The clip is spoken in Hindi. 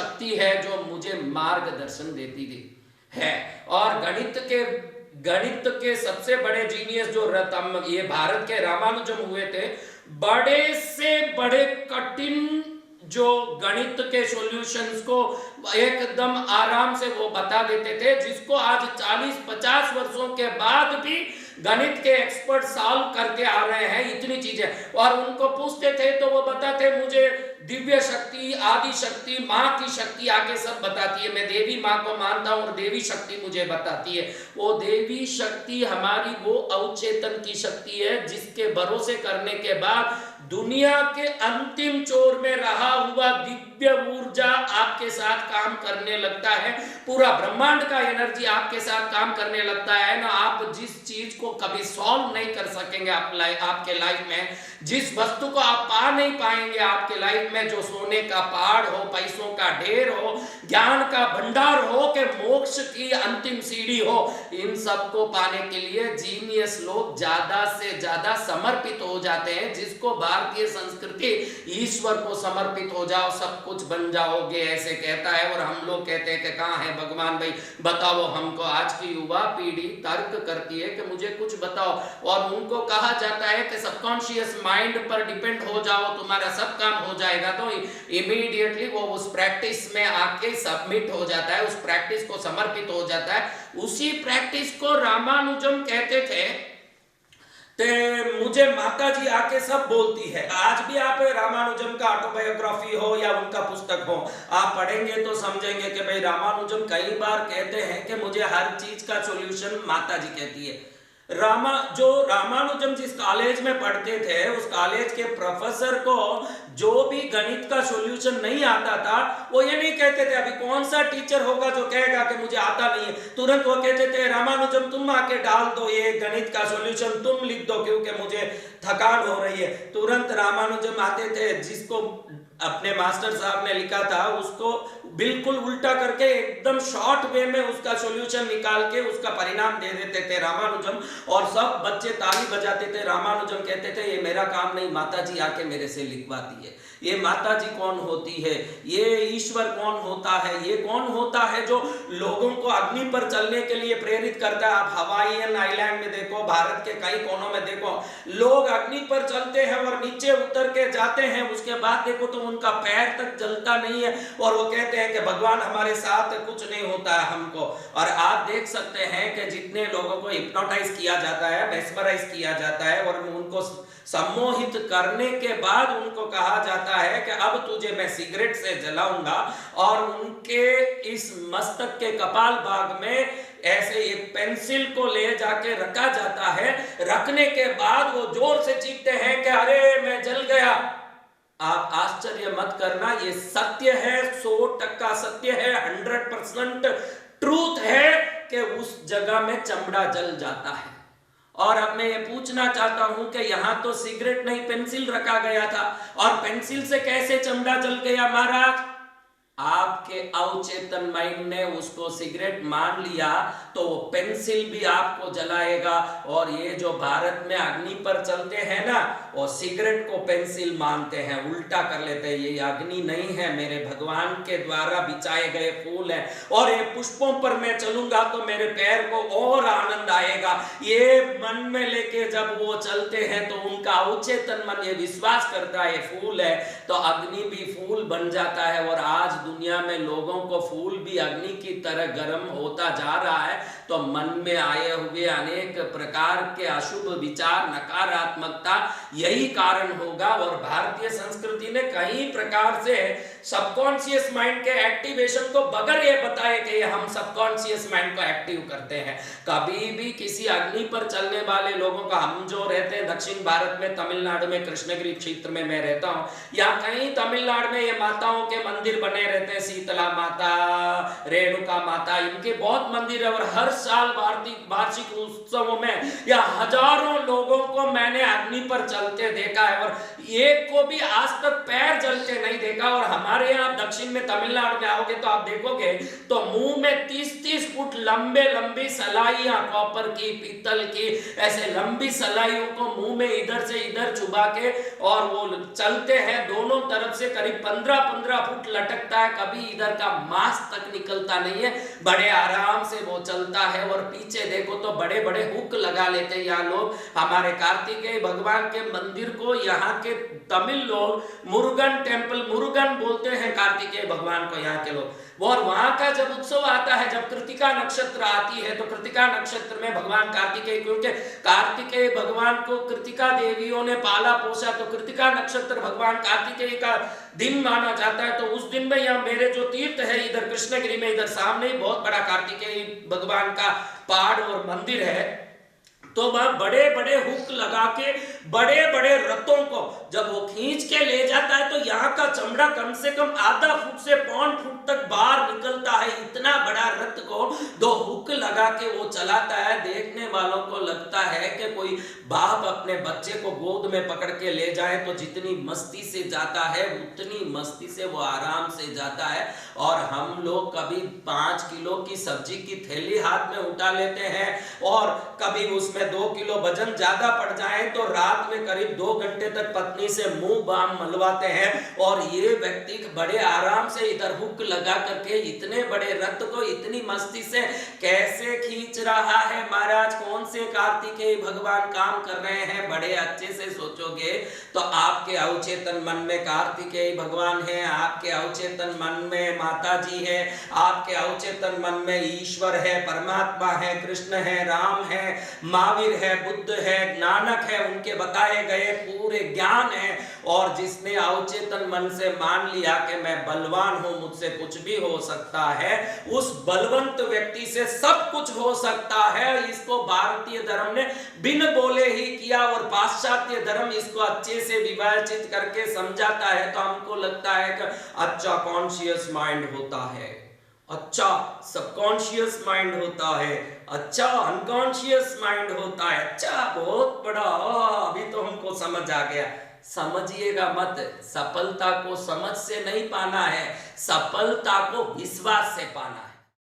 शक्ति है जो मुझे मार्गदर्शन देती थी है। और गणित के सबसे बड़े जीनियस जो ये भारत के रामानुजम हुए थे, बड़े से बड़े कठिन जो गणित के सॉल्यूशंस को एकदम आराम से वो बता देते थे, जिसको आज 40-50 वर्षों के बाद भी गणित के एक्सपर्ट सॉल्व करके आ रहे हैं इतनी चीजें। और उनको पूछते थे तो वो बताते मुझे दिव्य शक्ति, आदि शक्ति, माँ की शक्ति आके सब बताती है। मैं देवी माँ को मानता हूँ और देवी शक्ति मुझे बताती है। वो देवी शक्ति हमारी वो अवचेतन की शक्ति है जिसके भरोसे करने के बाद दुनिया के अंतिम छोर में रहा हुआ दिव्य ऊर्जा आपके साथ काम करने लगता है। पूरा ब्रह्मांड का एनर्जी आपके साथ काम करने लगता है ना। आप जिस चीज को कभी सॉल्व नहीं कर सकेंगे आपके लाइफ में, जिस वस्तु को आप पा नहीं पाएंगे आपके लाइफ में, जो सोने का पहाड़ हो, पैसों का ढेर हो, ज्ञान का भंडार हो, के मोक्ष की अंतिम सीढ़ी हो, इन सब को पाने के लिए जीनियस लोग ज्यादा से ज्यादा समर्पित हो जाते हैं। जिसको भारतीय संस्कृति ईश्वर को समर्पित हो जाओ सब कुछ बन जाओगे ऐसे कहता है। और हम लोग कहते हैं कि कहाँ है भगवान भाई, बताओ हमको। आज की युवा पीढ़ी तर्क करती है कि मुझे कुछ बताओ, और उनको कहा जाता है कि सबकॉन्शियस माइंड पर डिपेंड हो जाओ, तुम्हारा सब काम हो जाएगा। तो इमीडिएटली वो उस प्रैक्टिस में आके सबमिट हो जाता है, उस प्रैक्टिस को समर्पित हो जाता है। उसी प्रैक्टिस को रामानुजम कहते थे। ते मुझे माता जी आके सब बोलती है। आज भी आप रामानुजम का ऑटोबायोग्राफी हो या उनका पुस्तक हो, आप पढ़ेंगे तो समझेंगे कि भाई रामानुजम कई बार कहते हैं कि मुझे हर चीज का सॉल्यूशन माता जी कहती है। रामानुजम जिस कॉलेज में पढ़ते थे, उस कॉलेज के प्रोफेसर को जो भी गणित का सॉल्यूशन नहीं आता था, वो ये नहीं कहते थे अभी कौन सा टीचर होगा जो कहेगा कि मुझे आता नहीं है। तुरंत वो कहते थे रामानुजम तुम आके डाल दो ये गणित का सॉल्यूशन, तुम लिख दो क्योंकि मुझे थकान हो रही है। तुरंत रामानुजम आते थे, जिसको अपने मास्टर साहब ने लिखा था उसको बिल्कुल उल्टा करके एकदम शॉर्ट वे में उसका सॉल्यूशन निकाल के उसका परिणाम दे देते थे रामानुजम, और सब बच्चे ताली बजाते थे। रामानुजम कहते थे ये मेरा काम नहीं, माता जी आके मेरे से लिखवाती है। ये माता जी कौन होती है, ये ईश्वर कौन होता है, ये कौन होता है जो लोगों को अग्नि पर चलने के लिए प्रेरित करता है। आप हवाईयन आइलैंड में देखो, भारत के कई कोनों में देखो, लोग अग्नि पर चलते हैं और नीचे उतर के जाते हैं, उसके बाद देखो तो उनका पैर तक जलता नहीं है, और वो कहते हैं कि भगवान हमारे साथ, कुछ नहीं होता है हमको। और आप देख सकते हैं कि जितने लोगों को हिप्नोटाइज किया जाता है, मेस्मराइज किया जाता है, और उनको सम्मोहित करने के बाद उनको कहा जाता है कि अब तुझे मैं सिगरेट से जलाऊंगा, और उनके इस मस्तक के कपाल भाग में ऐसे एक पेंसिल को ले जाके रखा जाता है। रखने के बाद वो जोर से चीखते हैं कि अरे मैं जल गया। आप आश्चर्य मत करना, ये सत्य है, 100% सत्य है, 100% ट्रूथ है कि उस जगह में चमड़ा जल जाता है। और अब मैं ये पूछना चाहता हूं कि यहां तो सिगरेट नहीं पेंसिल रखा गया था, और पेंसिल से कैसे चमड़ा जल गया महाराज? आपके अवचेतन माइंड ने उसको सिगरेट मान लिया तो वो पेंसिल भी आपको जलाएगा। और ये जो भारत में अग्नि पर चलते हैं ना, वो सिगरेट को पेंसिल मानते हैं, उल्टा कर लेते हैं। ये अग्नि नहीं है, मेरे भगवान के द्वारा बिछाए गए फूल है, और ये पुष्पों पर मैं चलूंगा तो मेरे पैर को और आनंद आएगा। ये मन में लेके जब वो चलते हैं तो उनका अवचेतन मन ये विश्वास करता है फूल है, तो अग्नि भी फूल बन जाता है। और आज दुनिया में लोगों को फूल भी अग्नि की तरह गर्म होता जा रहा है। तो मन में आए हुए अनेक प्रकार के अशुभ विचार, नकारात्मकता, यही कारण होगा। और भारतीय संस्कृति ने कई प्रकार से सबकॉन्शियस माइंड के एक्टिवेशन को बगैर ये बताए कि हम सबकॉन्शियस माइंड को एक्टिव करते हैं। कभी भी किसी अग्नि पर चलने वाले लोगों का, हम जो रहते हैं दक्षिण भारत में, तमिलनाडु में, कृष्णगिरी क्षेत्र में मैं रहता हूँ, या कहीं तमिलनाडु में ये माताओं के मंदिर बने रहते हैं, शीतला माता, रेणुका माता, इनके बहुत मंदिर है। और हर साल वार्षिक उत्सवों में या हजारों लोगों को मैंने अग्नि पर चलते देखा है, और एक को भी आज तक पैर जलते नहीं देखा। और हमारे यहाँ दक्षिण में तमिलनाडु में आओगे तो आप देखोगे तो मुंह में 30-30 फुट लंबी सलाइयां, कॉपर की, पीतल की, ऐसे लंबी सलाइयों को मुंह में इधर से इधर चुबा के, और वो चलते हैं। दोनों तरफ से करीब 15-15 फुट लटकता है, कभी इधर का मांस तक निकलता नहीं है, बड़े आराम से वो चलता है। और पीछे देखो तो बड़े बड़े हुक लगा लेते हैं यहाँ लोग हमारे कार्तिकेय भगवान के मंदिर को। यहाँ के तमिल लोग मुरुगन टेम्पल, मुरुगन बोलते हैं कार्तिकेय भगवान को यहाँ के लोग। और वहां का जब उत्सव आता है, जब कृतिका नक्षत्र आती है, तो कृतिका नक्षत्र में भगवान कार्तिकेय, क्योंकि कार्तिकेय भगवान को कृतिका देवियों ने पाला पोसा, तो कृतिका नक्षत्र भगवान कार्तिकेय का दिन माना जाता है। तो उस दिन में यहाँ मेरे जो तीर्थ है इधर कृष्णगिरी में, इधर सामने ही बहुत बड़ा कार्तिकेय भगवान का पहाड़ और मंदिर है। तो वह बड़े बड़े हुक लगा के बड़े बड़े रथों को जब वो खींच के ले जाता है, तो यहाँ का चमड़ा कम से कम आधा फुट से 5 फुट तक बाहर निकलता है। इतना बड़ा रथ को 2 हुक लगा के वो चलाता है। देखने वालों को लगता है कि कोई बाप अपने बच्चे को गोद में पकड़ के ले जाए तो जितनी मस्ती से जाता है उतनी मस्ती से वो आराम से जाता है। और हम लोग कभी 5 किलो की सब्जी की थैली हाथ में उठा लेते हैं, और कभी उसमें 2 किलो वजन ज्यादा पड़ जाए तो रात में करीब 2 घंटे तक पत्नी से मुंह बाम मलवाते हैं। और ये व्यक्ति बड़े आराम से इधर हुक लगा करके इतने बड़े रथ को इतनी मस्ती से कैसे खींच रहा है महाराज। कौन से कार्तिकेय भगवान काम कर रहे हैं, बड़े अच्छे से सोचोगे तो आपके अवचेतन मन में कार्तिकेय भगवान है, आपके अवचेतन मन में माता जी है, आपके अवचेतन मन में ईश्वर है, परमात्मा है, कृष्ण है, राम है, महावीर है, बुद्ध है, नानक है, उनके बताए गए पूरे ज्ञान है। और जिसने अवचेतन मन से मान लिया कि मैं बलवान हूं, मुझसे कुछ भी हो सकता है, उस बलवंत व्यक्ति से सब कुछ हो सकता है। इसको भारतीय धर्म ने बिन बोले ही किया, और पाश्चात्य धर्म इसको अच्छे से विभाजित करके समझाता है। तो हमको लगता है कि अच्छा कॉन्शियस माइंड होता है, अच्छा सबकॉन्शियस माइंड होता है, अच्छा अनकॉन्शियस माइंड होता है, अच्छा बहुत बड़ा, अभी तो हमको समझ आ गया। समझिएगा मत, सफलता को समझ से नहीं पाना है, सफलता को विश्वास से पाना है।